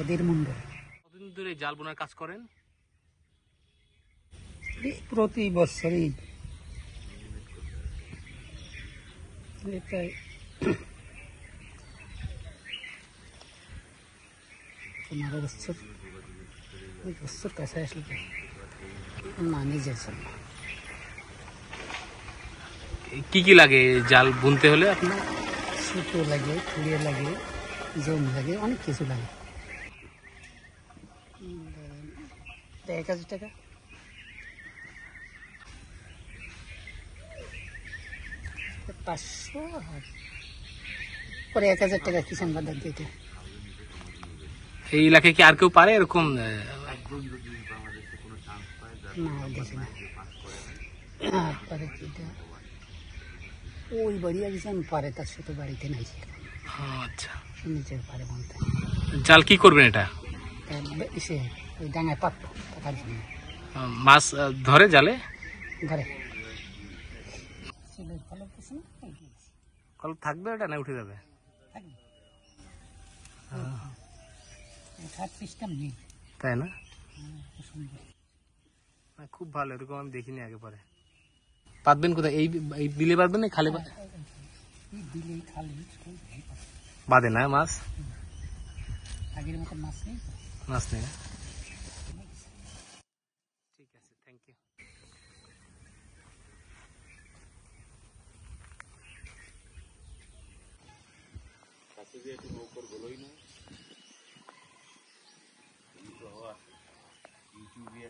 ওদের মন্ডল। কতদিন ধরে জাল বোনার কাজ করেন? প্রতি বছরই প্রায় 15 বছর, 20 বছর কাছে আসলে না নিজের জন্য। কি কি লাগে জাল বুনতে হলে আপনার? ছোটো লাগে, খুঁড়িয়ে লাগে, জম লাগে, অনেক কিছু লাগে। 1000 টাকা। তো 500 আর পরে 1000 টাকা কিষান বাজার দিতে। এই এলাকায় কি আর কেউ পারে এরকম? না দেখি না। আর পরে কিটা ওই বাড়ি একজন পারে, তার সাথে বাড়িতে নাই। আচ্ছা, নিজের পারে বলতে। জাল কি করবেন এটা? সে ওই ডাঙায় পাতবো পাতার জন্য। মাছ ধরে জালে? ঘরে কল থাকবে ওটা না উঠে যাবে? সিস্টেম নেই, তাই না? খুব ভালো, এরকম আমি দেখিনি আগে। পরে পাতবেন কোথায়? এই বিলে পাতবেন না খালে? বাঁধে না মাছ? আগের মতো মাছ নেই, মাছ নেই। ঠিক আছে, থ্যাংক ইউ। ইউটিউবে